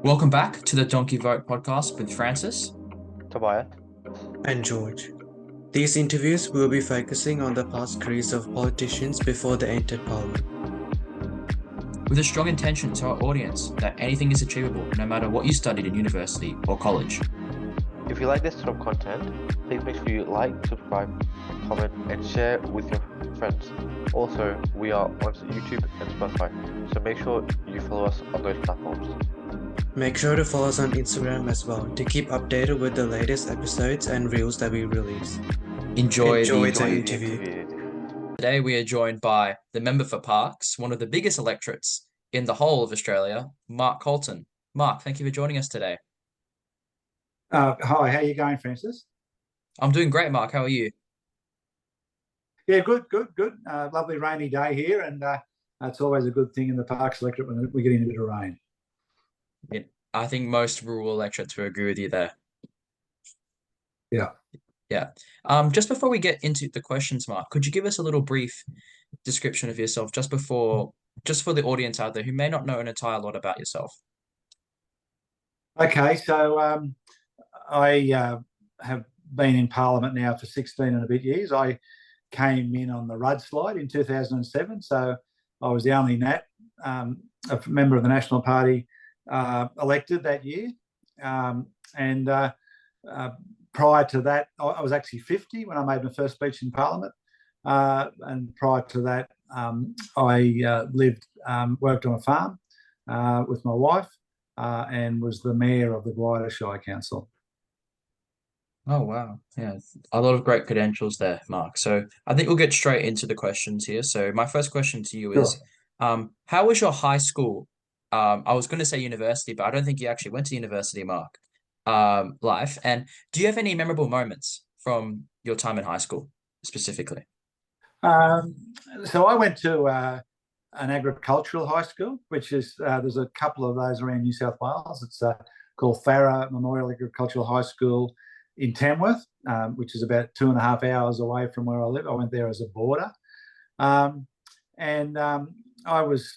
Welcome back to the Donkey Vote podcast with Francis. Tobias. And George. These interviews will be focusing on the past careers of politicians before they entered parliament. With a strong intention to our audience that anything is achievable no matter what you studied in university or college. If you like this sort of content, please make sure you like, subscribe, comment, and share with your friends. Also, we are on YouTube and Spotify, so make sure you follow us on those platforms. Make sure to follow us on Instagram as well to keep updated with the latest episodes and reels that we release. Enjoy the interview. Today we are joined by the member for Parkes, one of the biggest electorates in the whole of Australia, Mark Coulton. Mark, thank you for joining us today. Hi, how are you going, Francis? I'm doing great, Mark. How are you? Yeah, good. Lovely rainy day here, and it's always a good thing in the Parkes electorate when we get into a bit of rain. Yeah, I think most rural electorates will agree with you there. Yeah. Just before we get into the questions, Mark, could you give us a little brief description of yourself just for the audience out there who may not know an entire lot about yourself? Okay, so I have been in Parliament now for 16 and a bit years. I came in on the Rudd slide in 2007, so I was the only a member of the National Party elected that year. Prior to that, I was actually 50 when I made my first speech in Parliament. And prior to that, I worked on a farm with my wife and was the mayor of the Gwydir Shire Council. Oh, wow. Yeah, a lot of great credentials there, Mark. So I think we'll get straight into the questions here. So my first question to you is, how was your high school? I was going to say university, but I don't think you actually went to university, Mark, life. And do you have any memorable moments from your time in high school specifically? So I went to an agricultural high school, which is, there's a couple of those around New South Wales. It's called Farrer Memorial Agricultural High School in Tamworth, which is about 2.5 hours away from where I live. I went there as a boarder. I was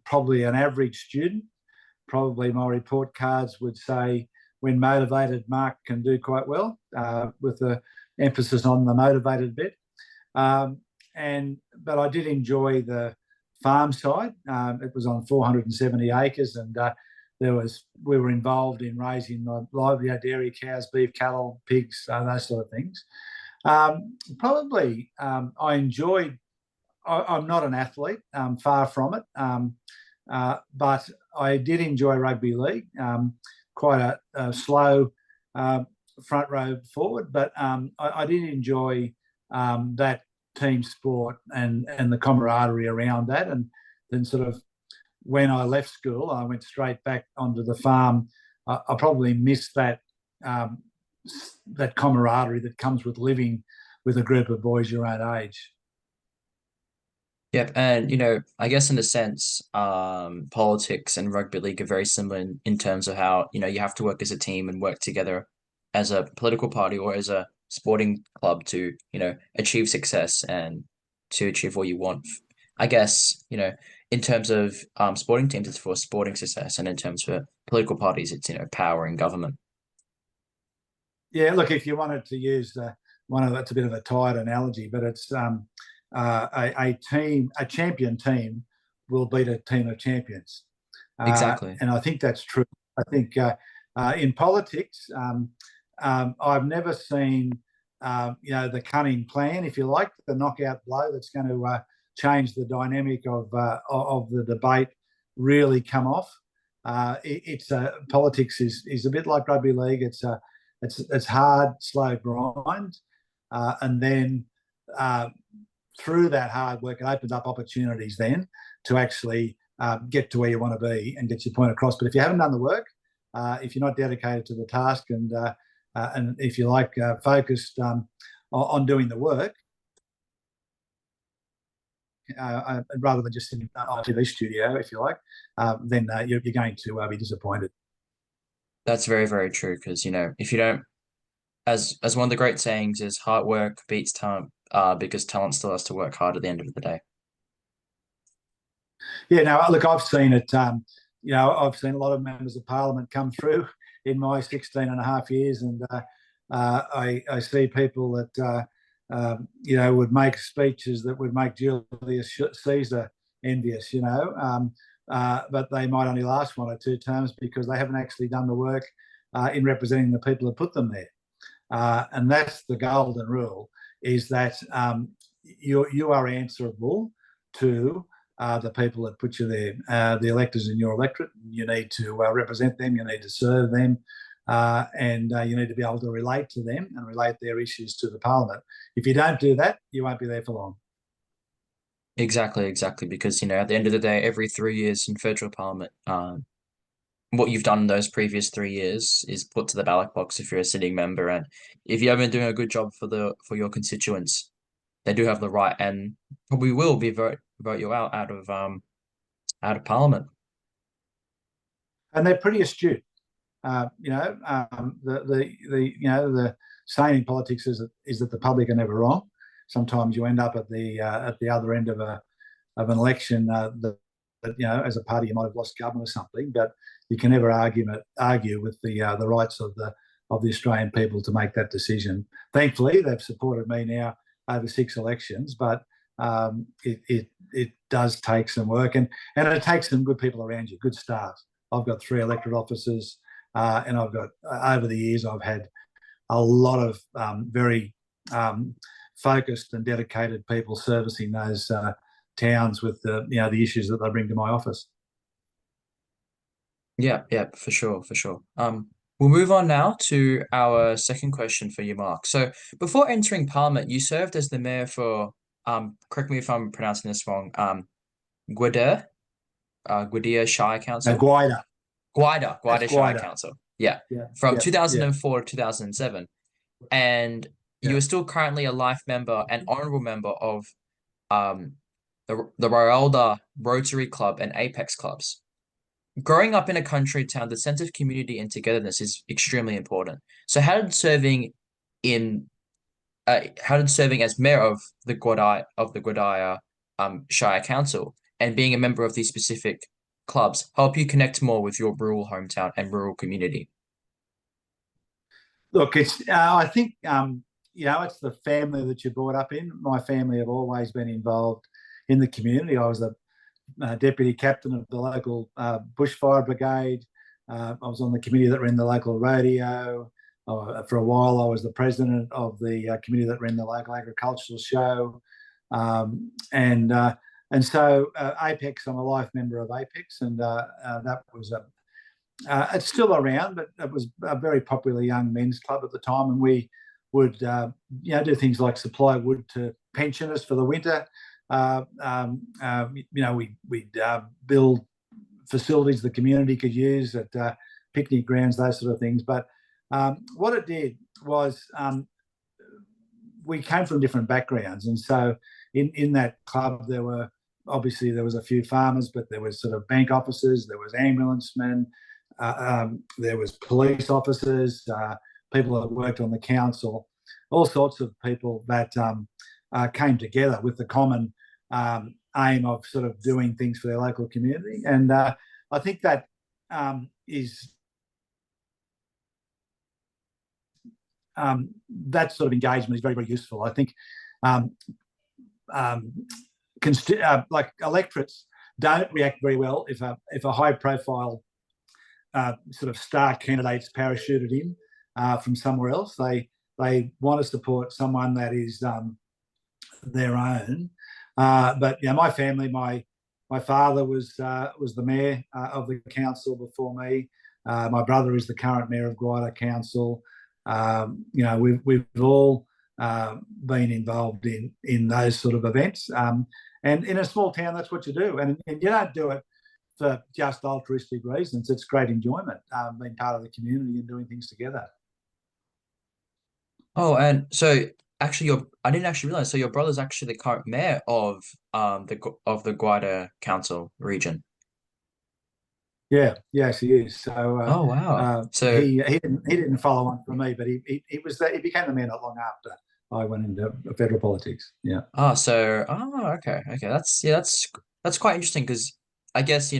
probably an average student. Probably my report cards would say, when motivated, Mark can do quite well, with the emphasis on the motivated bit. But I did enjoy the farm side. It was on 470 acres, and we were involved in raising livelihood dairy cows, beef, cattle, pigs, those sort of things. I enjoyed. I'm not an athlete, far from it, but I did enjoy rugby league. Quite a slow front row forward, but I did enjoy that team sport and the camaraderie around that. And then sort of when I left school, I went straight back onto the farm. I probably missed that camaraderie that comes with living with a group of boys your own age. Yep, and I guess in a sense, politics and rugby league are very similar in terms of how, you have to work as a team and work together as a political party or as a sporting club to, achieve success and to achieve what you want. I guess, in terms of sporting teams, it's for sporting success, and in terms of political parties, it's, power and government. Yeah, look, if you wanted to use that's a bit of a tired analogy, but it's a champion team will beat a team of champions. Exactly. And I think that's true. I think in politics, I've never seen, the cunning plan, if you like, the knockout blow that's going to change the dynamic of the debate really come off. Politics is a bit like rugby league. It's hard, slow grind, and then through that hard work, it opens up opportunities then to actually get to where you want to be and get your point across. But if you haven't done the work, if you're not dedicated to the task, and if you like, focused on doing the work, rather than just in a TV studio, if you like, then you're going to be disappointed. That's very, very true, because, if you don't, as one of the great sayings is, hard work beats talent, because talent still has to work hard at the end of the day. Yeah, no, look, I've seen it I've seen a lot of members of parliament come through in my 16 and a half years, and I see people that would make speeches that would make Julius Caesar envious, but they might only last 1 or 2 terms because they haven't actually done the work in representing the people who put them there. And that's the golden rule: is that you are answerable to the people that put you there, the electors in your electorate. You need to represent them, you need to serve them, and you need to be able to relate to them and relate their issues to the parliament. If you don't do that, you won't be there for long. Exactly, exactly. Because, at the end of the day, every 3 years in federal parliament, what you've done in those previous 3 years is put to the ballot box if you're a sitting member. And if you haven't been doing a good job for your constituents, they do have the right and probably will be vote you out of parliament. And they're pretty astute. The saying in politics is that the public are never wrong. Sometimes you end up at the other end of an election that as a party you might have lost government or something, but you can never argue with the rights of the Australian people to make that decision. Thankfully, they've supported me now over 6 elections, but it does take some work, and it takes some good people around you, good staff. I've got 3 electorate officers, and I've got over the years I've had a lot of very focused and dedicated people servicing those towns with the issues that they bring to my office. Yeah, yeah, for sure, for sure. We'll move on now to our second question for you, Mark. So before entering Parliament, you served as the mayor for, correct me if I'm pronouncing this wrong, Gwydir, Gwydir Shire Council? Gwydir. Gwydir Shire Gwydir. Council. Yeah. Yeah. From yeah, 2004 to 2007. And you Yeah. are still currently a life member and honorable member of the Rhyolda Rotary Club and Apex clubs. Growing up in a country town, the sense of community and togetherness is extremely important. So in how did serving as mayor of the Gwydir Shire Council and being a member of these specific clubs help you connect more with your rural hometown and rural community? Look, it's I think it's the family that you're brought up in. My family have always been involved in the community. I was a deputy captain of the local bushfire brigade. I was on the committee that ran the local rodeo. For a while, I was the president of the committee that ran the local agricultural show. And so Apex, I'm a life member of Apex, and that was it's still around, but it was a very popular young men's club at the time, and we would do things like supply wood to pensioners for the winter. We'd build facilities the community could use at picnic grounds, those sort of things. But what it did was we came from different backgrounds, and so in that club there was a few farmers, but there was sort of bank officers, there was ambulance men, there was police officers, people that worked on the council, all sorts of people that came together with the common aim of sort of doing things for their local community. And I think that that sort of engagement is very, very useful. I think like electorates don't react very well if a high profile sort of star candidate's parachuted in from somewhere else. They want to support someone that is their own. But my family, my father was the mayor of the council before me. My brother is the current mayor of Gwydir Council. We've all been involved in those sort of events. And in a small town, that's what you do. And you don't do it for just altruistic reasons. It's great enjoyment, being part of the community and doing things together. Oh, and so actually, I didn't actually realize. So your brother's actually the current mayor of the Gwydir Council region. Yeah, yes, he is. So Oh wow! So he didn't follow on from me, but he became the mayor not long after I went into federal politics. Yeah. okay, okay. That's quite interesting because I guess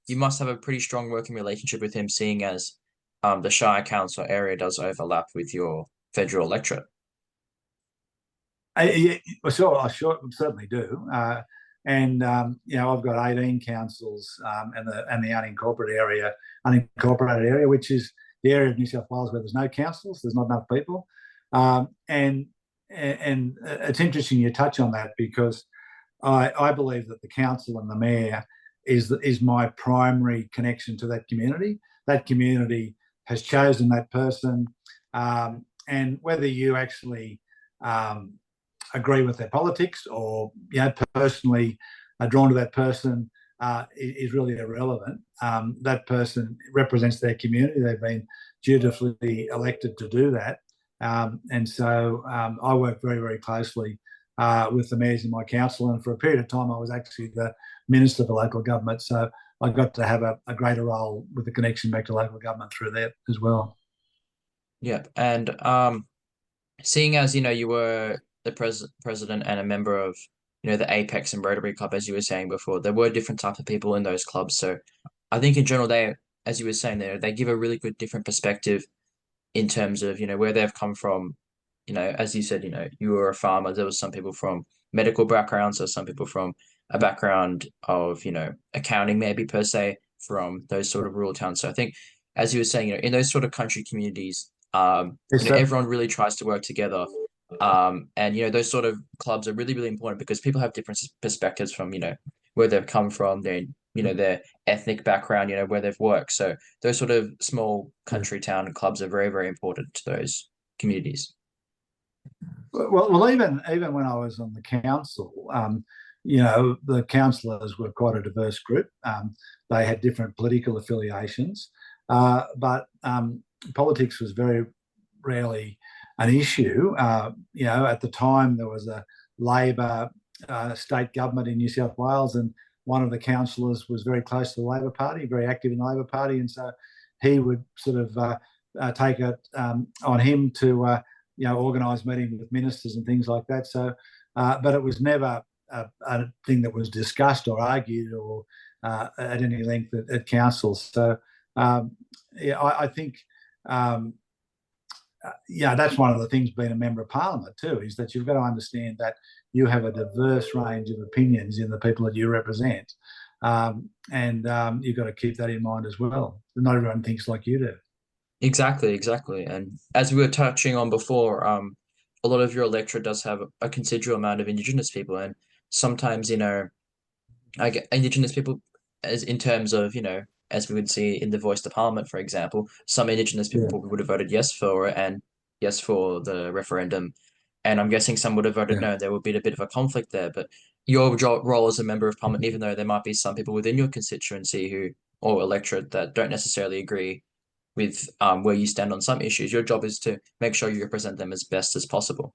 you must have a pretty strong working relationship with him, seeing as the Shire Council area does overlap with your federal electorate. I certainly do. And I've got 18 councils, and the unincorporated area, which is the area of New South Wales where there's no councils, there's not enough people. And it's interesting you touch on that, because I believe that the council and the mayor is my primary connection to that community. That community has chosen that person, and whether you actually agree with their politics or personally are drawn to that person is really irrelevant. That person represents their community. They've been dutifully elected to do that. And so I work very, very closely with the mayors in my council. And for a period of time, I was actually the Minister for Local Government. So I got to have a greater role with the connection back to local government through that as well. Yeah. And seeing as, you were the president and a member of, the Apex and Rotary Club, as you were saying before, there were different types of people in those clubs. So I think in general, as you were saying there, they give a really good different perspective in terms of, where they've come from. As you said, you were a farmer. There was some people from medical backgrounds, or some people from a background of, accounting maybe per se, from those sort of rural towns. So I think, as you were saying, in those sort of country communities, everyone really tries to work together. And those sort of clubs are really, really important, because people have different perspectives from, where they've come from, their ethnic background, where they've worked. So those sort of small country town clubs are very, very important to those communities. Well, even when I was on the council, the councillors were quite a diverse group. They had different political affiliations, but politics was very rarely an issue. At the time there was a Labor state government in New South Wales, and one of the councillors was very close to the Labor Party, very active in the Labor Party, and so he would sort of take it on him to organise meetings with ministers and things like that. So, but it was never a thing that was discussed or argued or at any length at councils. So, I think. That's one of the things being a member of parliament too, is that you've got to understand that you have a diverse range of opinions in the people that you represent, and you've got to keep that in mind as well. Not everyone thinks like you do. Exactly. And as we were touching on before, a lot of your electorate does have a considerable amount of Indigenous people, and sometimes, I get Indigenous people, as in terms of, as we would see in the Voice to Parliament, for example, some Indigenous people probably would have voted yes for it, and yes for the referendum. And I'm guessing some would have voted no. There would be a bit of a conflict there. But your role as a member of Parliament, even though there might be some people within your constituency or electorate that don't necessarily agree with where you stand on some issues, your job is to make sure you represent them as best as possible.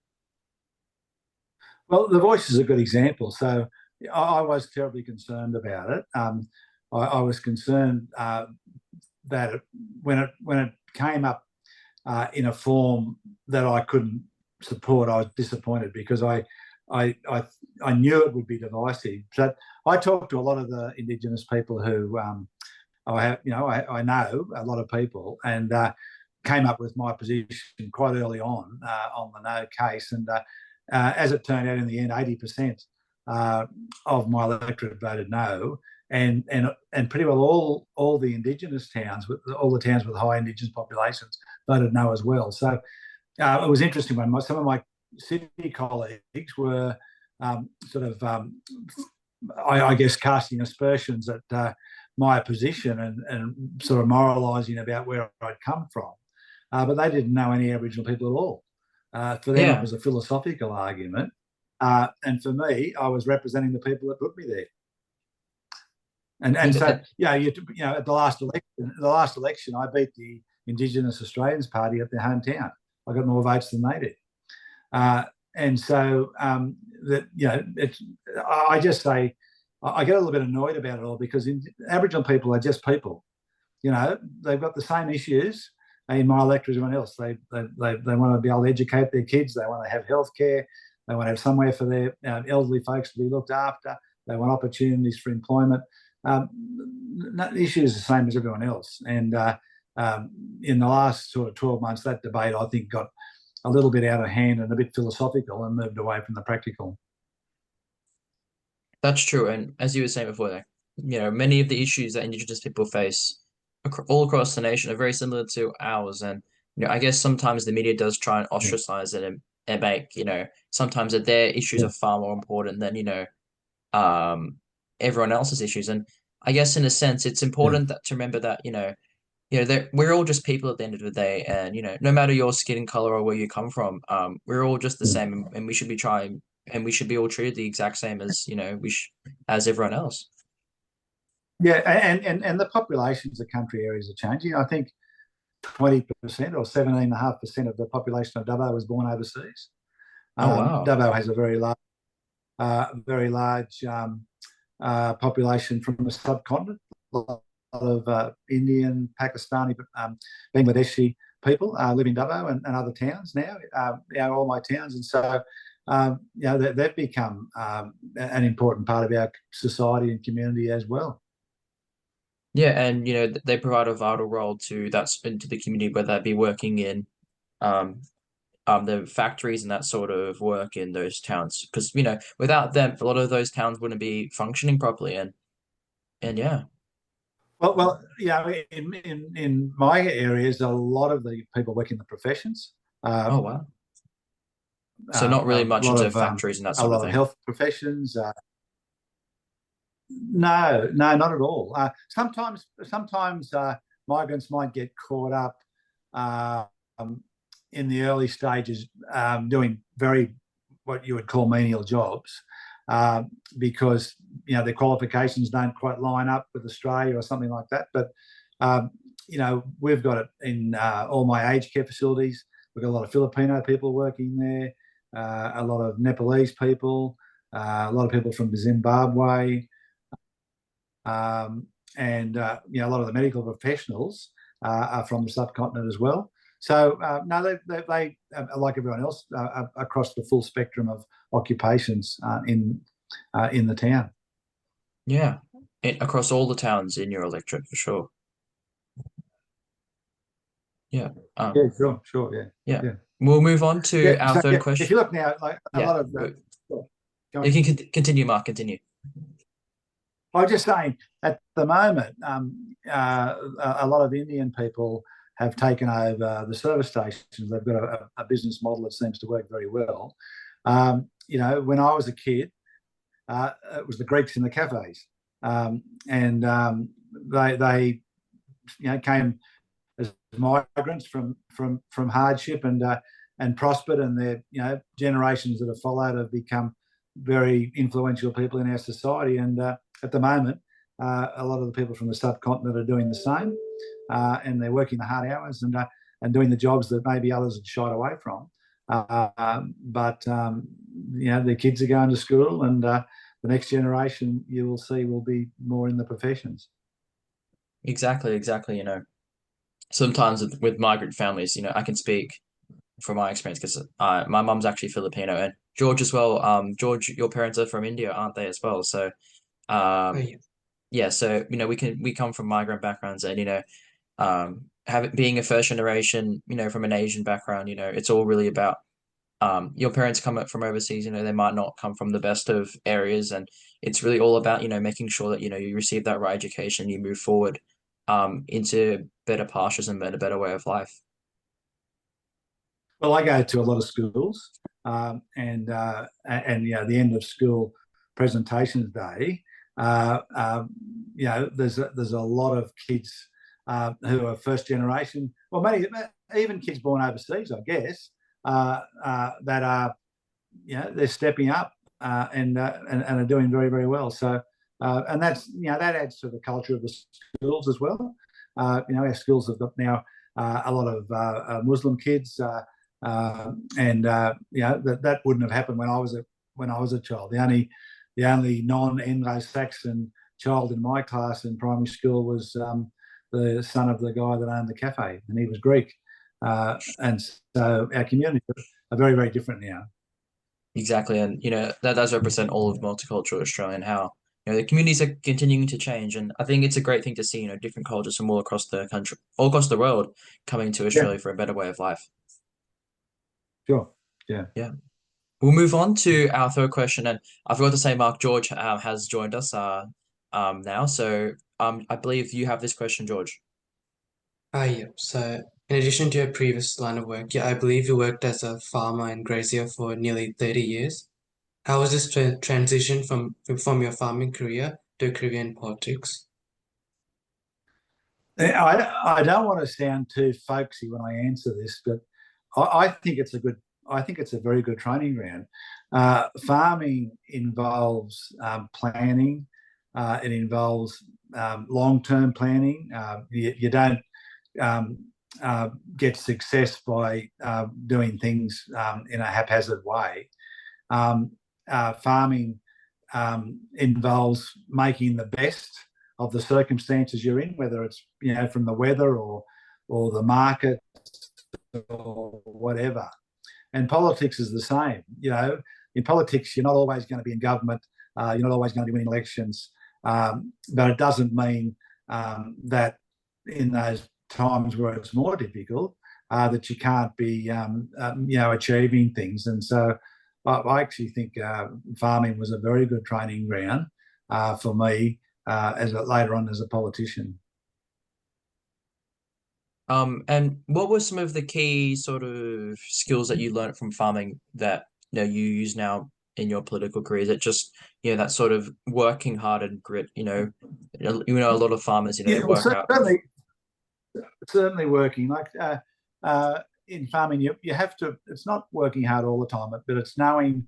Well, the Voice is a good example. So I was terribly concerned about it. I was concerned that when it came up in a form that I couldn't support, I was disappointed, because I knew it would be divisive. But I talked to a lot of the Indigenous people who I know a lot of people, and came up with my position quite early on the no case. And as it turned out, in the end, 80% of my electorate voted no. And pretty well all the Indigenous towns, all the towns with high Indigenous populations, voted no as well. So it was interesting when some of my city colleagues were I guess, casting aspersions at my position and sort of moralising about where I'd come from. But they didn't know any Aboriginal people at all. For them, it was a philosophical argument. And for me, I was representing the people that put me there. And so at the last election, I beat the Indigenous Australians Party at their hometown. I got more votes than they did, and so I just say I get a little bit annoyed about it all, because Aboriginal people are just people. They've got the same issues in my electorate as everyone else. They want to be able to educate their kids. They want to have healthcare. They want to have somewhere for their elderly folks to be looked after. They want opportunities for employment. The issue is the same as everyone else. And in the last sort of 12 months, that debate, I think, got a little bit out of hand and a bit philosophical and moved away from the practical. That's true. And as you were saying before, like, many of the issues that Indigenous people face all across the nation are very similar to ours. And, I guess sometimes the media does try and Yeah. ostracize it and make, sometimes that their issues Yeah. are far more important than, um, everyone else's issues. And I guess in a sense, it's Yeah. important to remember that, we're all just people at the end of the day. And, no matter your skin color or where you come from, we're all just the Yeah. same, and we should be trying, and we should be all treated the exact same as, as everyone else. Yeah, and the populations of country areas are changing. I think 20% or 17.5% of the population of Dubbo was born overseas. Oh, wow. Dubbo has a very large population from the subcontinent. A lot of Indian, Pakistani, Bangladeshi people live in Dubbo and other towns now. All my towns, and so they've become an important part of our society and community as well. Yeah, and they provide a vital role into the community, whether that be working in um the factories and that sort of work in those towns. Because without them, a lot of those towns wouldn't be functioning properly. And yeah. In my areas, a lot of the people work in the professions. Uh, Oh, wow. So not really a much lot into of factories and that a sort of lot of thing. health professions. No, not at all. Sometimes migrants might get caught up uh, um, in the early stages doing very what you would call menial jobs uh, because their qualifications don't quite line up with Australia or something like that. But we've got it in all my aged care facilities. We've got a lot of Filipino people working there, a lot of Nepalese people, a lot of people from Zimbabwe. And a lot of the medical professionals are from the subcontinent as well. So no, they like everyone else across the full spectrum of occupations in the town. Yeah. Across all the towns in your electorate for sure. Yeah. Yeah, sure, yeah, Yeah. yeah, We'll move on to yeah. our So third yeah, if question. you look now, like a Yeah. lot of the, You can continue, Mark. Continue. I was just saying, at the moment, a lot of Indian people have taken over the service stations. They've got a business model that seems to work very well. When I was a kid, it was the Greeks in the cafes, and they came as migrants from hardship and prospered, and their generations that have followed have become very influential people in our society. And at the moment, a lot of the people from the subcontinent are doing the same, and they're working the hard hours and doing the jobs that maybe others had shied away from. But the kids are going to school, and the next generation you will see will be more in the professions. Exactly. Sometimes with migrant families, I can speak from my experience because my mum's actually Filipino and George as well. George, your parents are from India, aren't they as well? So, Oh, um, yeah. yeah. So we come from migrant backgrounds, and being a first generation, from an Asian background, it's all really about your parents come up from overseas. They might not come from the best of areas, and it's really all about making sure that you receive that right education, you move forward, into better pastures and a better way of life. Well, I go to a lot of schools, and the end of school presentations day. There's a lot of kids who are first generation, or maybe even kids born overseas, I guess, that are they're stepping up and are doing very, very well. So and that adds to the culture of the schools as well. Our schools have got now a lot of Muslim kids. That wouldn't have happened when I was a child. The only non-Anglo-Saxon child in my class in primary school was the son of the guy that owned the cafe, and he was Greek. And so our communities are very, very different now. Exactly, and that does represent all of multicultural Australia and how the communities are continuing to change, and I think it's a great thing to see, different cultures from all across the country, all across the world, coming to Yeah, Australia for a better way of life. sure. Yeah. Yeah. We'll move on to our third question, and I forgot to say Mark George has joined us now. So I believe you have this question, George. Yeah. So, in addition to your previous line of work, yeah, I believe you worked as a farmer and grazier for nearly 30 years. How was this transition from your farming career to a career in politics? I don't want to sound too folksy when I answer this, but I think it's a good. I think it's a very good training ground. Farming involves planning. It involves long-term planning. You don't um, get success by doing things in a haphazard way. Farming involves making the best of the circumstances you're in, whether it's from the weather or the market or whatever. And politics is the same. In politics, you're not always going to be in government. You're not always going to be winning elections. But it doesn't mean that in those times where it's more difficult, that you can't be, achieving things. And so I actually think farming was a very good training ground for me later on as a politician. And what were some of the key sort of skills that you learned from farming that you use now in your political career? Is it just that sort of working hard and grit? A lot of farmers, they Yeah, well, work out. certainly working like in farming. You have to. It's not working hard all the time, but it's knowing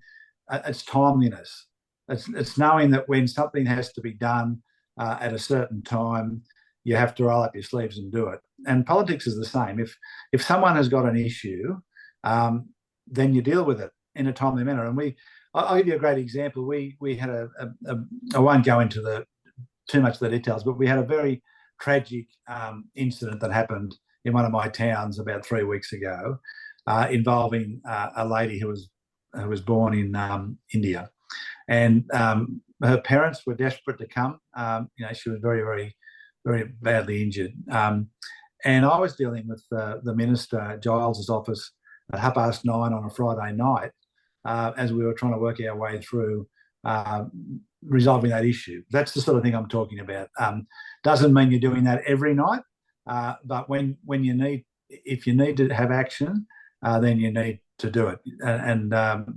it's timeliness. It's knowing that when something has to be done at a certain time, you have to roll up your sleeves and do it. And politics is the same. If someone has got an issue, then you deal with it in a timely manner. And I'll give you a great example. We had I won't go into too much of the details, but we had a very tragic incident that happened in one of my towns about 3 weeks ago, involving a lady who was born in India, and her parents were desperate to come. She was very, very, very badly injured, and I was dealing with the minister Giles's office at 9:30 on a Friday night, as we were trying to work our way through resolving that issue. That's the sort of thing I'm talking about. Doesn't mean you're doing that every night, but if you need to have action, then you need to do it. And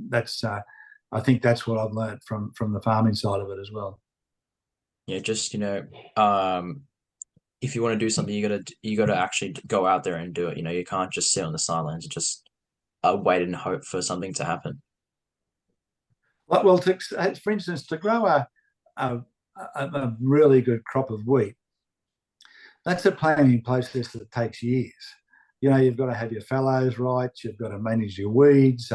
that's I think that's what I've learned from the farming side of it as well. Yeah, just if you want to do something, you gotta actually go out there and do it. You can't just sit on the sidelines and just wait and hope for something to happen. Well, for instance, to grow a really good crop of wheat, that's a planning process that takes years. You've got to have your fallows right. You've got to manage your weeds.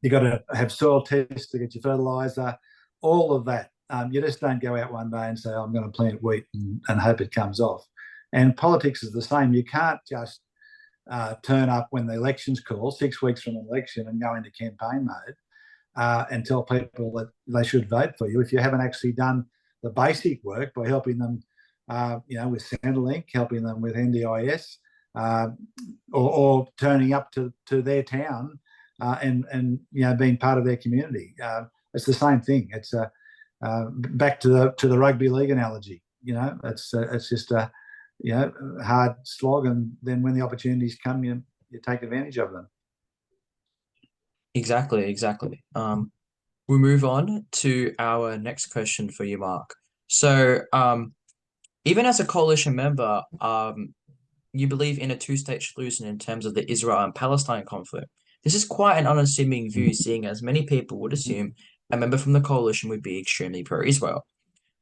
You've got to have soil tests to get your fertilizer. All of that. You just don't go out one day and say, I'm going to plant wheat and hope it comes off. And politics is the same. You can't just turn up when the election's called, 6 weeks from an election, and go into campaign mode and tell people that they should vote for you if you haven't actually done the basic work by helping them, with Centrelink, helping them with NDIS, or turning up to their town and being part of their community. It's the same thing. It's back to the rugby league analogy. It's just a hard slog, and then when the opportunities come, you take advantage of them. Exactly. We'll move on to our next question for you, Mark. So, even as a coalition member, you believe in a two-state solution in terms of the Israel and Palestine conflict. This is quite an unassuming view, seeing as many people would assume a member from the coalition would be extremely pro-Israel.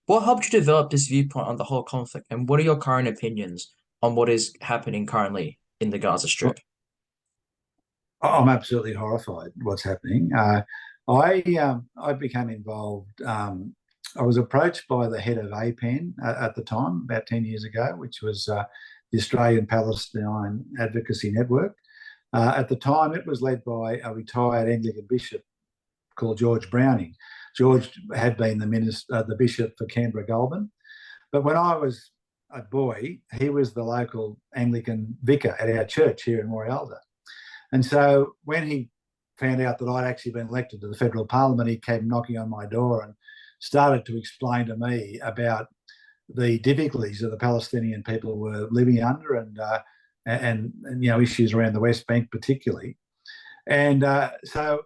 What helped you develop this viewpoint on the whole conflict, and what are your current opinions on what is happening currently in the Gaza Strip? I'm absolutely horrified what's happening. I became involved. I was approached by the head of APAN at the time, about 10 years ago, which was the Australian Palestine Advocacy Network. At the time, it was led by a retired Anglican bishop called George Browning. George had been the bishop for Canberra Goulburn. But when I was a boy, he was the local Anglican vicar at our church here in Morialda. And so when he found out that I'd actually been elected to the federal parliament, he came knocking on my door and started to explain to me about the difficulties that the Palestinian people were living under, and issues around the West Bank particularly. And so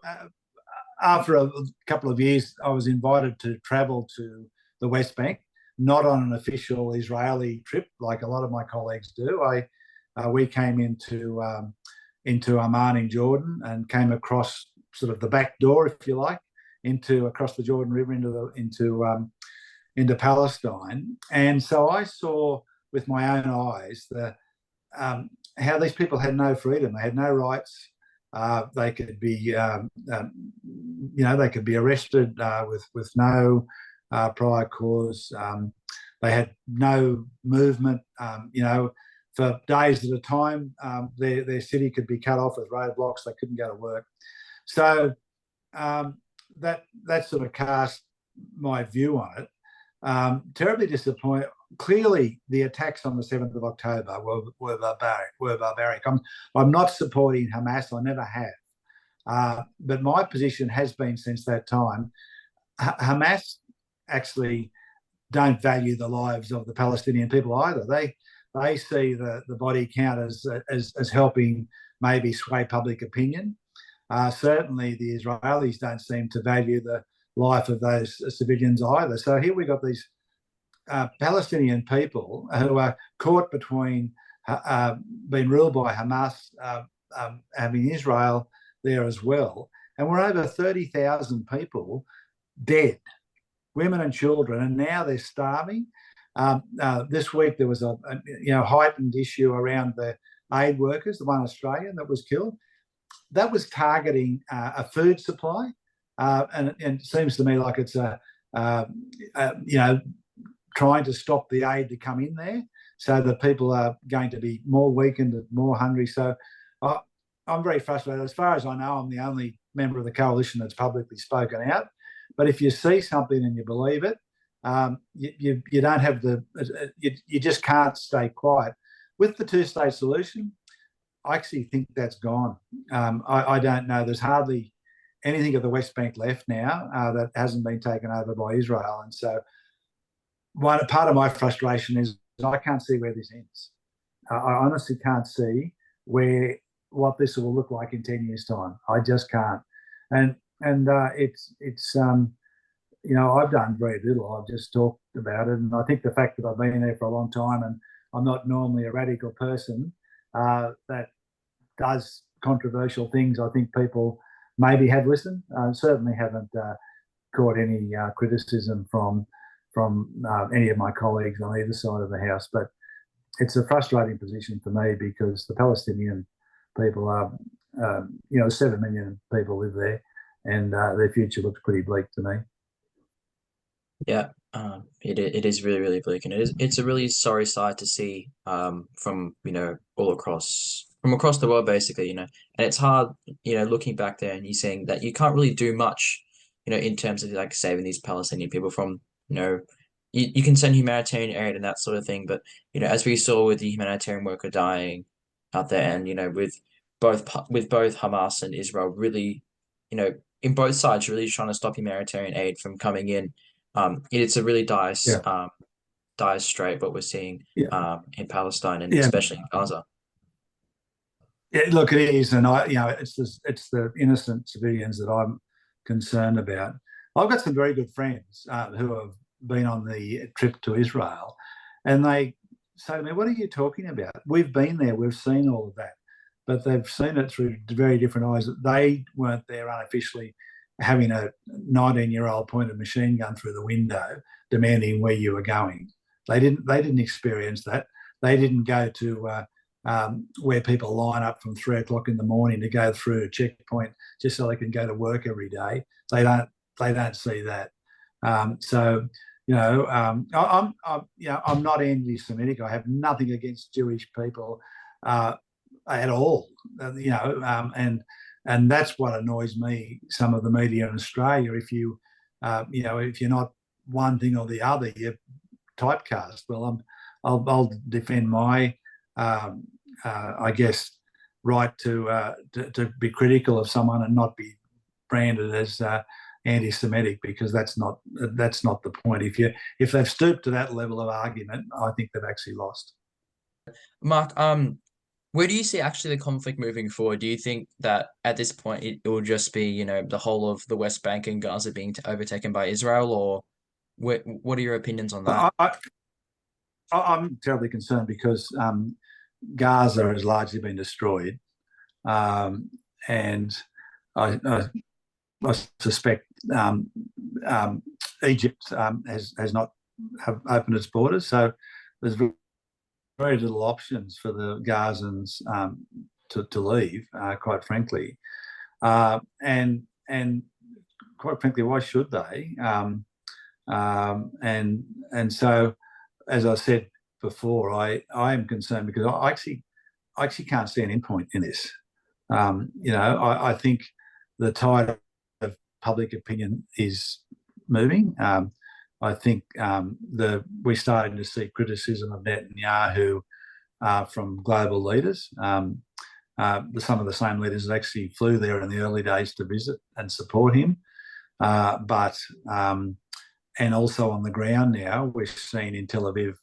after a couple of years, I was invited to travel to the West Bank, not on an official Israeli trip like a lot of my colleagues do. We came into Amman in Jordan and came across sort of the back door, if you like, across the Jordan River into Palestine. And so I saw with my own eyes how these people had no freedom. They had no rights. They could be, they could be arrested with no prior cause. They had no movement. For days at a time, their city could be cut off with roadblocks. They couldn't go to work. So that sort of cast my view on it. Terribly disappointed. Clearly, the attacks on the 7th of October were barbaric. I'm not supporting Hamas. I never have. But my position has been since that time, Hamas actually don't value the lives of the Palestinian people either. They see the body count as helping maybe sway public opinion. Certainly, the Israelis don't seem to value the life of those civilians either. So here we've got these Palestinian people who are caught between being ruled by Hamas, having Israel there as well. And we're over 30,000 people dead, women and children, and now they're starving. This week there was a heightened issue around the aid workers, the one Australian that was killed. That was targeting a food supply. And it seems to me like it's trying to stop the aid to come in there, so that people are going to be more weakened and more hungry. So I'm very frustrated. As far as I know, I'm the only member of the coalition that's publicly spoken out. But if you see something and you believe it, you don't have you just can't stay quiet. With the two-state solution, I actually think that's gone. I don't know. There's hardly anything of the West Bank left now that hasn't been taken over by Israel. And so part of my frustration is I can't see where this ends. I honestly can't see what this will look like in 10 years' time. I just can't. And I've done very little. I've just talked about it. And I think the fact that I've been there for a long time, and I'm not normally a radical person that does controversial things, I think people maybe have listened. Certainly haven't caught any criticism from any of my colleagues on either side of the house. But it's a frustrating position for me, because the Palestinian people are, 7 million people live there, and their future looks pretty bleak to me. Yeah, it is really, really bleak, and it's a really sorry sight to see from all across the world, basically, and it's hard, looking back there and you're saying that you can't really do much, in terms of like saving these Palestinian people from, you can send humanitarian aid and that sort of thing, but as we saw with the humanitarian worker dying out there, and with both Hamas and Israel really, in both sides really trying to stop humanitarian aid from coming in. It's a really dire strait what we're seeing in Palestine, and especially in Gaza. Yeah, look, it is, and it's the innocent civilians that I'm concerned about. I've got some very good friends who have been on the trip to Israel, and they say to me, "What are you talking about? We've been there, we've seen all of that," but they've seen it through very different eyes. They weren't there unofficially, having a 19-year-old point a machine gun through the window, demanding where you were going. They didn't experience that. They didn't go to where people line up from 3 o'clock in the morning to go through a checkpoint just so they can go to work every day. They don't see that. I'm not anti-Semitic. I have nothing against Jewish people at all. And that's what annoys me. Some of the media in Australia, if you if you're not one thing or the other, you're typecast. Well, I'll defend my, I guess, right to be critical of someone and not be branded as anti-Semitic, because that's not the point. If they've stooped to that level of argument, I think they've actually lost. Mark, where do you see actually the conflict moving forward? Do you think that at this point it will just be, the whole of the West Bank and Gaza being overtaken by Israel, or what are your opinions on that? I'm terribly concerned because Gaza has largely been destroyed, and I suspect Egypt has not opened its borders, so there's very little options for the Gazans to leave, quite frankly, and quite frankly, why should they? And so, as I said before, I am concerned because I actually can't see an endpoint in this. I think the tide of public opinion is moving. I think we're starting to see criticism of Netanyahu from global leaders. Some of the same leaders that actually flew there in the early days to visit and support him. And also on the ground now, we're seeing in Tel Aviv,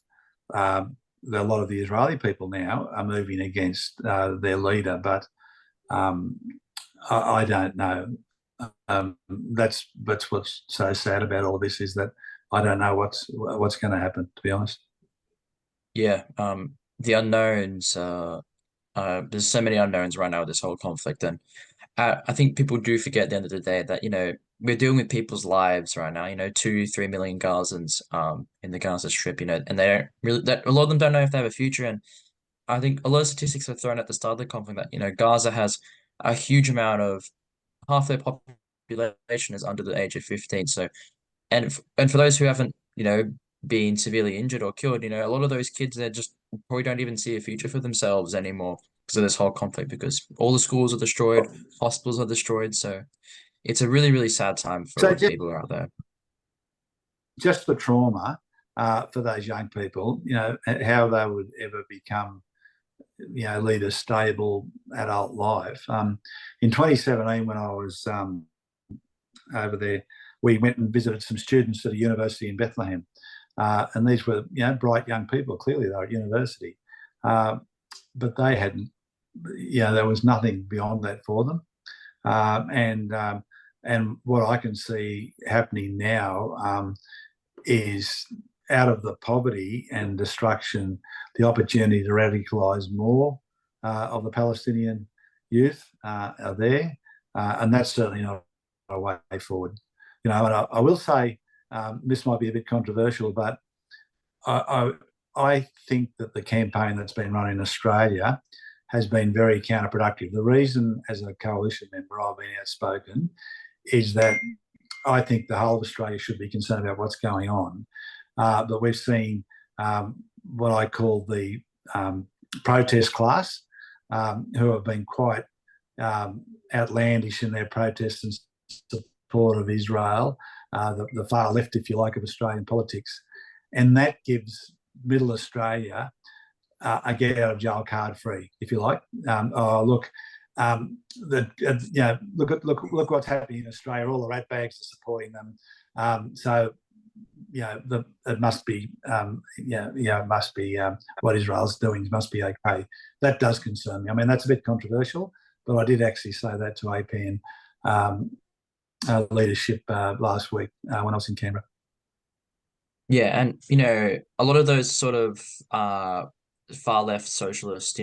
a lot of the Israeli people now are moving against their leader. But I don't know. That's what's so sad about all of this, is that I don't know what's going to happen, to be honest. Yeah, the unknowns. There's so many unknowns right now with this whole conflict, and I think people do forget at the end of the day that we're dealing with people's lives right now. 2-3 million Gazans in the Gaza Strip. And they don't really, that a lot of them don't know if they have a future. And I think a lot of statistics are thrown at the start of the conflict that Gaza has a huge amount of half their population is under the age of 15. So and for those who haven't been severely injured or killed, a lot of those kids, they just probably don't even see a future for themselves anymore because of this whole conflict, because all the schools are destroyed, hospitals are destroyed. So it's a really, really sad time for a So lot of people out there. Just the trauma for those young people, how they would ever become, lead a stable adult life. In 2017, when I was over there, we went and visited some students at a university in Bethlehem. And these were, bright young people. Clearly, they were at university. But they hadn't, there was nothing beyond that for them. And what I can see happening now is, out of the poverty and destruction, the opportunity to radicalise more of the Palestinian youth are there. And that's certainly not a way forward. And I will say, this might be a bit controversial, but I think that the campaign that's been run in Australia has been very counterproductive. The reason, as a coalition member, I've been outspoken is that I think the whole of Australia should be concerned about what's going on. But we've seen what I call the protest class, who have been quite outlandish in their protests and support of Israel, the far left, if you like, of Australian politics. And that gives Middle Australia a get out of jail card free, if you like. Look what's happening in Australia. All the ratbags are supporting them. It must be, what Israel's doing must be okay. That does concern me. I mean, that's a bit controversial, but I did actually say that to APN leadership last week when I was in Canberra. Yeah, and a lot of those sort of far left socialists,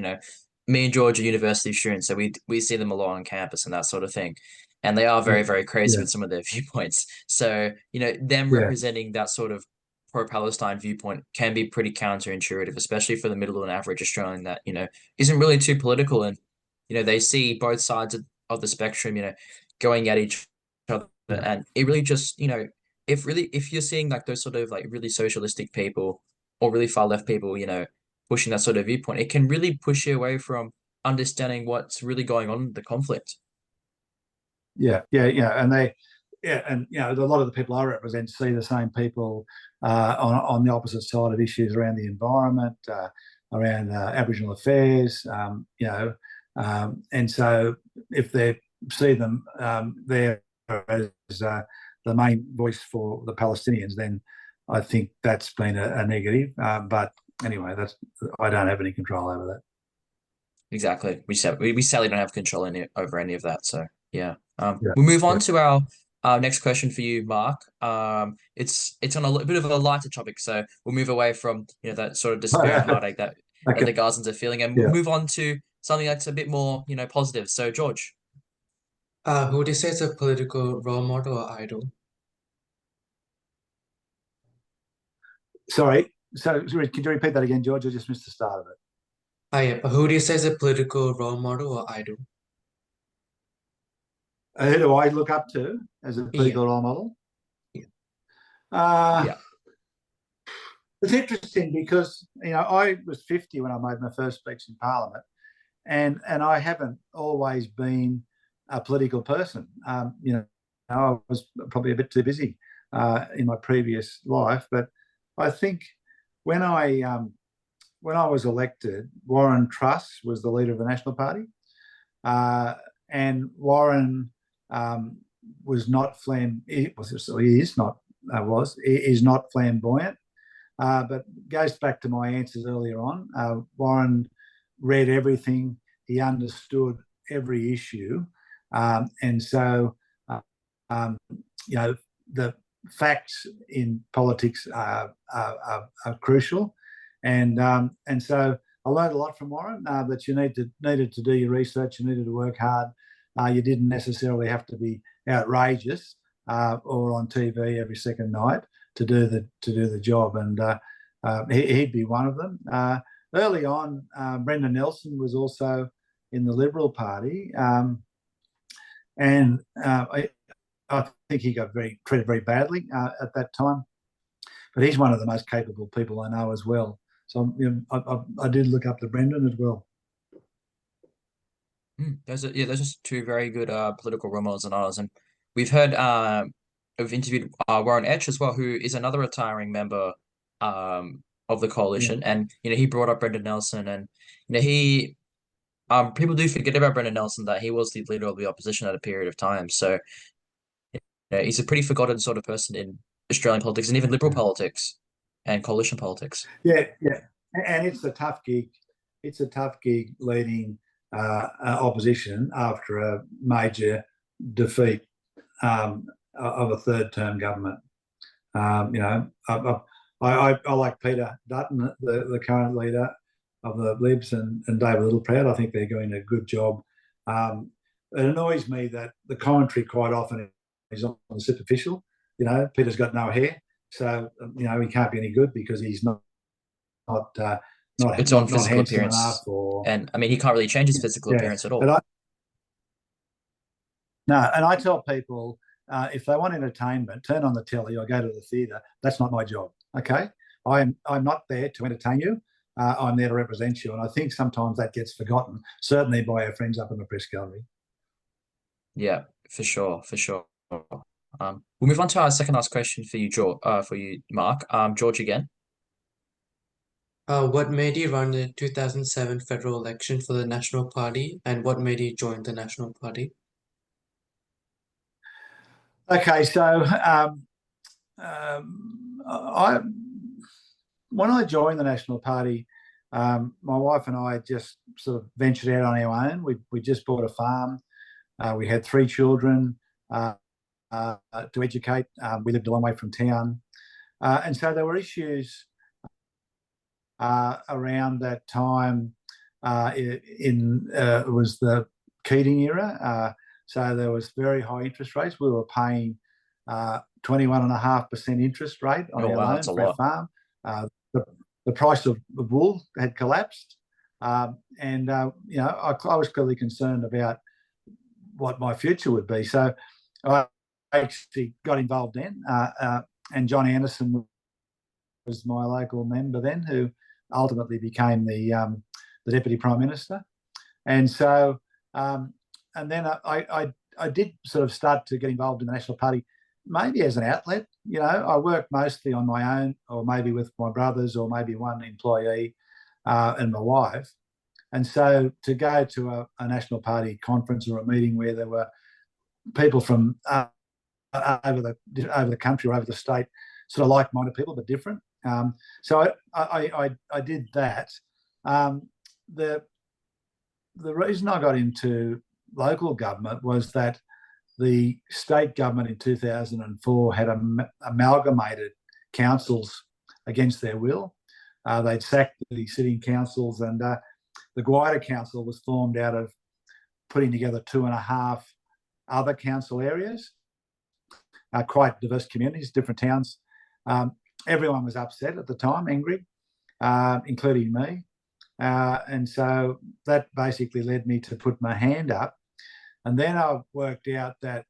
me and George are university students, so we see them a lot on campus and that sort of thing. And they are very, very crazy with some of their viewpoints. So, them representing that sort of pro-Palestine viewpoint can be pretty counterintuitive, especially for the middle and average Australian that, isn't really too political. And, they see both sides of the spectrum, going at each other. And it really just, if you're seeing like those sort of like really socialistic people or really far left people, pushing that sort of viewpoint, it can really push you away from understanding what's really going on in the conflict. Yeah. And yeah, and a lot of the people I represent see the same people on the opposite side of issues around the environment, around Aboriginal affairs, and so if they see them there as the main voice for the Palestinians, then I think that's been a negative. But anyway, I don't have any control over that. Exactly. We sadly don't have control over any of that. So yeah. Yeah, We'll move yeah. on to our next question for you, Mark. It's on a bit of a lighter topic, so we'll move away from that sort of despair and heartache that Okay. the Gazans are feeling, and we'll Yeah. move on to something that's a bit more positive. So George. Who would you say is a political role model or idol? Sorry. So, could you repeat that again, George? I just missed the start of it. Yeah, but who do you say is a political role model or idol? Who do I look up to as a Yeah. political role model? Yeah. Yeah. It's interesting because I was 50 when I made my first speech in Parliament, and I haven't always been a political person. I was probably a bit too busy in my previous life, but I think when I was elected, Warren Truss was the leader of the National Party, and Warren was not he is not flamboyant. But goes back to my answers earlier on. Warren read everything. He understood every issue. And so, the facts in politics are crucial. And so I learned a lot from Warren, that you needed to do your research. You needed to work hard. You didn't necessarily have to be outrageous or on TV every second night to do the job, and he'd be one of them. Early on, Brendan Nelson was also in the Liberal Party, and I think he got treated very badly at that time. But he's one of the most capable people I know as well. So I did look up to Brendan as well. Those are just two very good political role models and ours, and we've interviewed Warren Etch as well, who is another retiring member of the coalition, and he brought up Brendan Nelson, and he people do forget about Brendan Nelson, that he was the leader of the opposition at a period of time, so he's a pretty forgotten sort of person in Australian politics and even Liberal politics and coalition politics. Yeah, and it's a tough gig. It's a tough gig leading opposition after a major defeat of a third-term government. I like Peter Dutton, the current leader of the Libs, and David Littleproud. I think they're doing a good job. It annoys me that the commentary quite often is on the superficial. Peter's got no hair, so he can't be any good because he's not It's on physical handsome appearance, enough, and I mean he can't really change his physical appearance at all. And I tell people, if they want entertainment, turn on the telly or go to the theatre. That's not my job. Okay, I'm not there to entertain you. I'm there to represent you, and I think sometimes that gets forgotten, certainly by our friends up in the press gallery. Yeah, for sure. We'll move on to our second last question for you, George. For you, Mark. George again. What made you run the 2007 federal election for the National Party, and what made you join the National Party? Okay, so when I joined the National Party, my wife and I just sort of ventured out on our own. We just bought a farm. We had 3 children to educate. We lived a long way from town, and so there were issues around that time. It was the Keating era, so there was very high interest rates. We were paying 21.5% interest rate on our loan for our farm. The price of wool had collapsed, and I was clearly concerned about what my future would be. So I actually got involved then, and John Anderson was my local member then, who ultimately became the Deputy Prime Minister. And so, and then I I did sort of start to get involved in the National Party, maybe as an outlet. I worked mostly on my own, or maybe with my brothers, or maybe one employee and my wife. And so to go to a National Party conference or a meeting where there were people from over the country or over the state, sort of like-minded people but different. So I did that. The reason I got into local government was that the state government in 2004 had amalgamated councils against their will. They'd sacked the sitting councils, and the Guida Council was formed out of putting together 2.5 other council areas, quite diverse communities, different towns. Everyone was upset at the time, angry, including me. And so that basically led me to put my hand up. And then I worked out that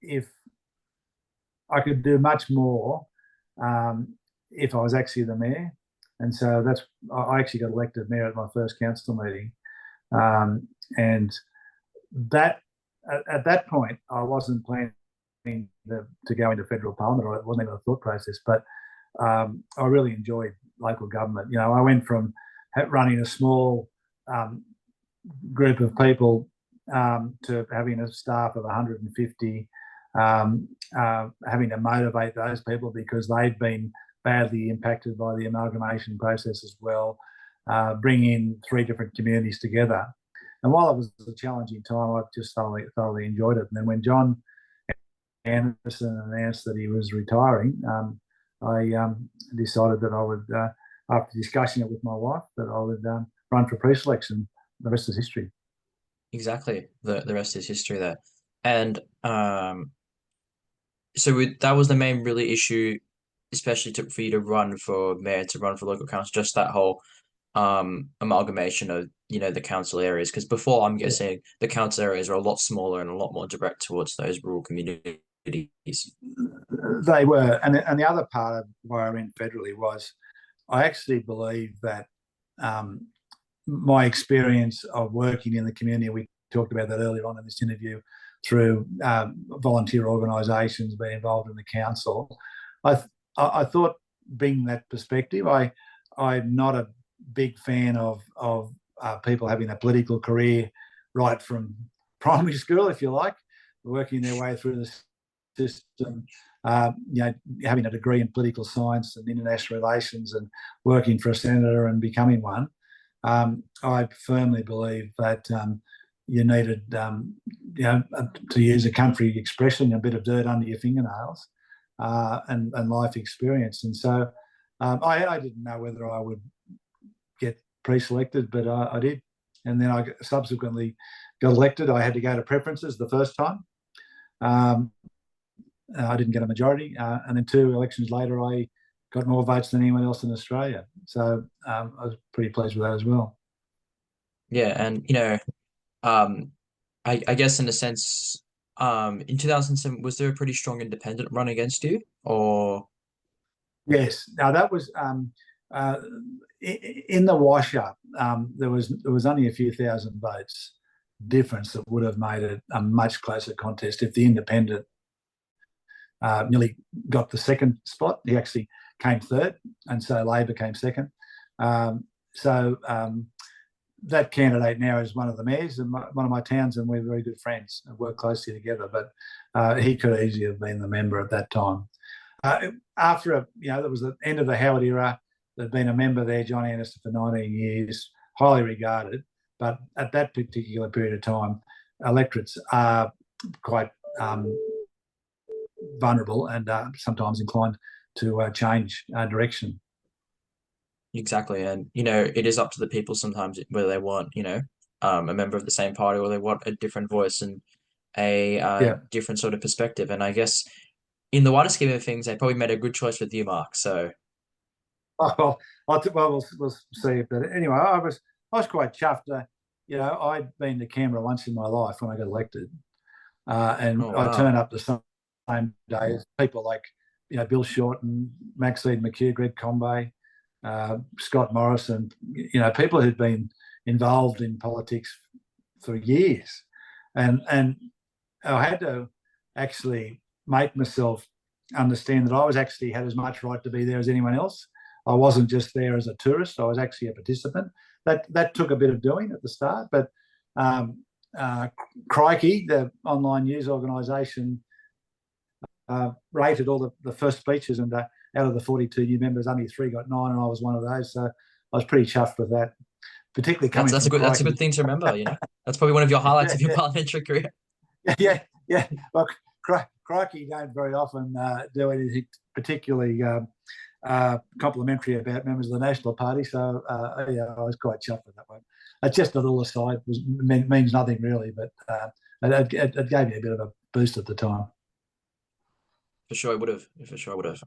if I could do much more if I was actually the mayor. And so I actually got elected mayor at my first council meeting. And that at that point, I wasn't planning to go into federal parliament, or it wasn't even a thought process, but I really enjoyed local government. I went from running a small group of people to having a staff of 150, having to motivate those people because they'd been badly impacted by the amalgamation process as well, bringing 3 different communities together. And while it was a challenging time, I just thoroughly enjoyed it. And then when John Anderson announced that he was retiring, I decided that I would, after discussing it with my wife, that I would run for pre-selection. The rest is history. Exactly. The rest is history there. And so that was the main really issue, especially for you to run for mayor, to run for local council, just that whole amalgamation of the council areas. Because before, I'm guessing the council areas are a lot smaller and a lot more direct towards those rural communities. They were, and the other part of why I went federally was I actually believe that my experience of working in the community, we talked about that earlier on in this interview, through volunteer organisations, being involved in the council, I thought, being that perspective, I'm not a big fan of people having a political career right from primary school, if you like, working their way through the system, having a degree in political science and international relations and working for a senator and becoming one. I firmly believe that you needed, to use a country expression, a bit of dirt under your fingernails and life experience. And so I didn't know whether I would get pre-selected, but I did. And then I subsequently got elected. I had to go to preferences the first time. I didn't get a majority. And then 2 elections later, I got more votes than anyone else in Australia. So I was pretty pleased with that as well. Yeah, and I guess in a sense, in 2007, was there a pretty strong independent run against you, or? Yes. Now that was in the wash-up. There was only a few thousand votes difference that would have made it a much closer contest if the independent nearly got the second spot. He actually came third, and so Labor came second. That candidate now is one of the mayors in one of my towns, and we're very good friends and work closely together. But he could easily have been the member at that time. After there was the end of the Howard era. There'd been a member there, John Anderson, for 19 years, highly regarded. But at that particular period of time, electorates are quite vulnerable and sometimes inclined to change direction. Exactly, and it is up to the people sometimes whether they want a member of the same party, or they want a different voice and a different sort of perspective. And I guess in the wider scheme of things, they probably made a good choice with you, Mark. So, we'll see. But anyway, I was quite chuffed. I'd been to Canberra once in my life when I got elected, and I turned up the same day as people like Bill Shorten, Maxine McHugh, Greg Combay, Scott Morrison, people who'd been involved in politics for years, and I had to actually make myself understand that I was actually had as much right to be there as anyone else. I wasn't just there as a tourist. I was actually a participant. That took a bit of doing at the start, but um, Crikey, the online news organisation, rated all the first speeches, and out of the 42 new members, only 3 got 9, and I was one of those. So I was pretty chuffed with that, particularly coming That's a from good Crikey. thing to remember, you know. That's probably one of your highlights Yeah, of your yeah, parliamentary career. yeah, yeah. Well, Crikey don't very often do anything particularly complimentary about members of the National Party. So yeah, I was quite chuffed with that one. It's just a little aside, means nothing really, but it gave me a bit of a boost at the time. For sure, it would have. For sure, it would have.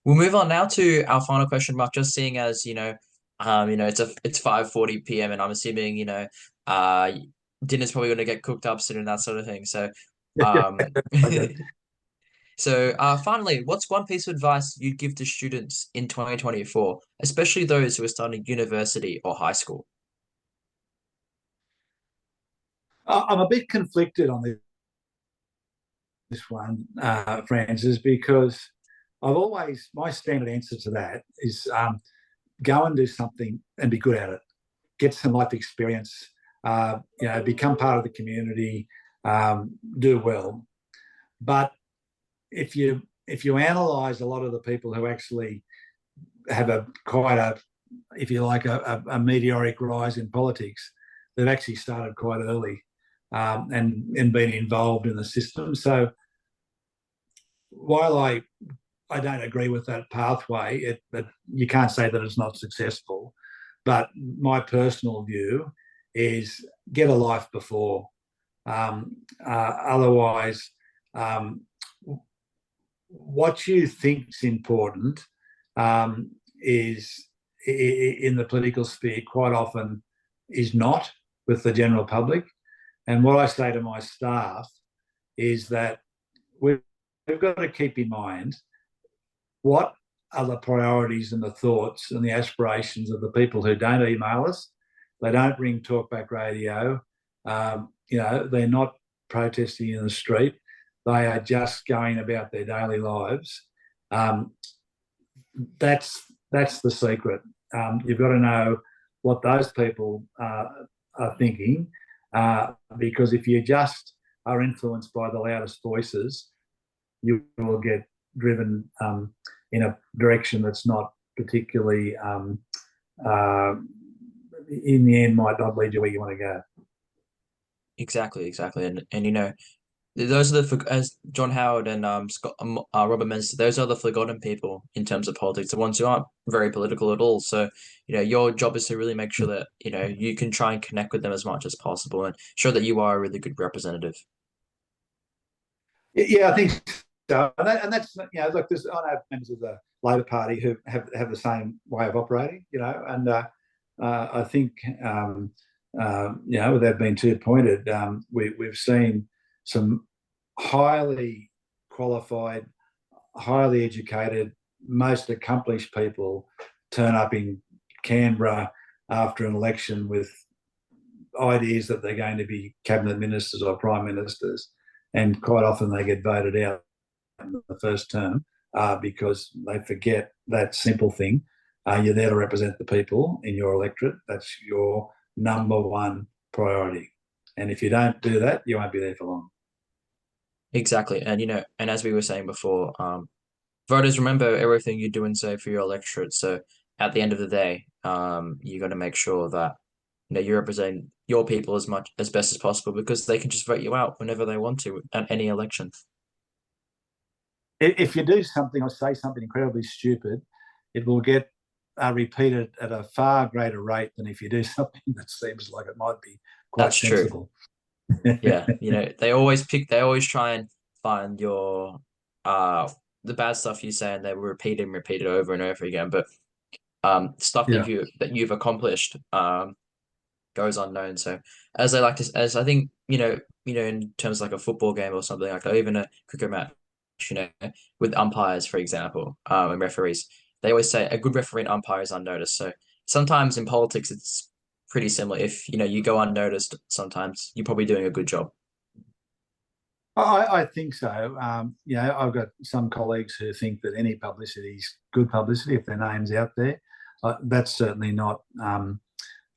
We'll move on now to our final question, Mark. Just seeing as it's 5:40 p.m. and I'm assuming dinner's probably going to get cooked up soon and that sort of thing. So, um, Okay. finally, what's one piece of advice you'd give to students in 2024, especially those who are starting university or high school? I'm a bit conflicted on this one, Francis, because my standard answer to that is go and do something and be good at it. Get some life experience. Become part of the community. Do well. But if you analyse a lot of the people who actually have if you like, a meteoric rise in politics, they've actually started quite early and been involved in the system. So while I don't agree with that pathway, you can't say that it's not successful. But my personal view is get a life before. Otherwise, what you think is important is in the political sphere quite often is not with the general public. And what I say to my staff is that we've got to keep in mind what are the priorities and the thoughts and the aspirations of the people who don't email us. They don't ring talkback radio. They're not protesting in the street. They are just going about their daily lives. That's the secret. You've got to know what those people are thinking, because if you just are influenced by the loudest voices, you will get driven in a direction that's not particularly, in the end, might not lead you where you want to go. Exactly, and those are as John Howard and Robert Menster, those are the forgotten people in terms of politics, the ones who aren't very political at all. So, your job is to really make sure that, you can try and connect with them as much as possible and show that you are a really good representative. Yeah, I think so. And that's, look, I know members of the Labor Party who have the same way of operating, and I think, without being too pointed, we've seen some highly qualified, highly educated, most accomplished people turn up in Canberra after an election with ideas that they're going to be cabinet ministers or prime ministers, and quite often they get voted out in the first term because they forget that simple thing. You're there to represent the people in your electorate. That's your number one priority. And if you don't do that, you won't be there for long. Exactly. And and as we were saying before, voters remember everything you do and say for your electorate. So at the end of the day, you got to make sure that you represent your people as best as possible, because they can just vote you out whenever they want to at any election. If you do something or say something incredibly stupid, it will get repeated at a far greater rate than if you do something that seems like it might be quite That's true. sensible. Yeah, they always try and find your the bad stuff you say, and they will repeat it over and over again. But stuff Yeah. that you've accomplished goes unknown. So as I think, in terms of like a football game or something like that, even a cricket match, with umpires, for example, and referees, they always say a good referee and umpire is unnoticed. So sometimes in politics, it's pretty similar. If you go unnoticed, sometimes you're probably doing a good job. I think so. I've got some colleagues who think that any publicity is good publicity if their name's out there. That's certainly not how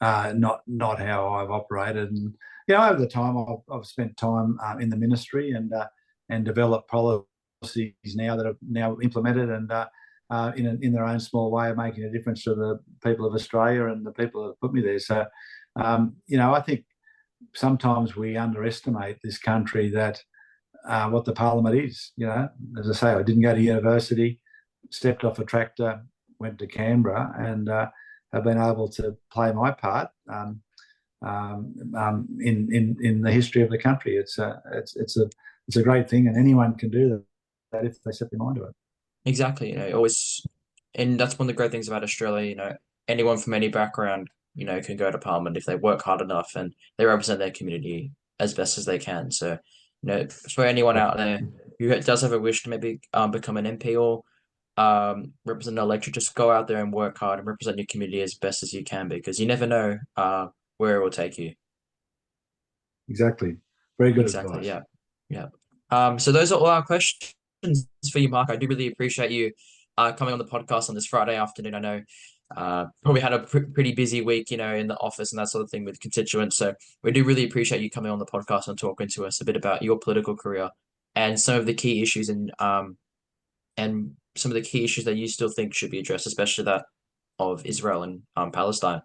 I've operated. And over the time, I've spent time in the ministry and developed policies now that are now implemented and in their own small way are making a difference to the people of Australia and the people that have put me there. So, I think sometimes we underestimate this country that what the parliament is. As I say, I didn't go to university, stepped off a tractor, went to Canberra, and have been able to play my part in the history of the country. It's a great thing, and anyone can do that if they set their mind to it. Exactly, always, and that's one of the great things about Australia. Anyone from any background, can go to Parliament if they work hard enough and they represent their community as best as they can. So, for anyone out there who does have a wish to maybe become an MP or represent an electorate, just go out there and work hard and represent your community as best as you can because you never know where it will take you. Exactly. Very good Exactly. advice. Yeah. Yeah. So those are all our questions for you, Mark. I do really appreciate you coming on the podcast on this Friday afternoon. I know probably had a pretty busy week, in the office and that sort of thing with constituents. So we do really appreciate you coming on the podcast and talking to us a bit about your political career and some of the key issues and some of the key issues that you still think should be addressed, especially that of Israel and Palestine.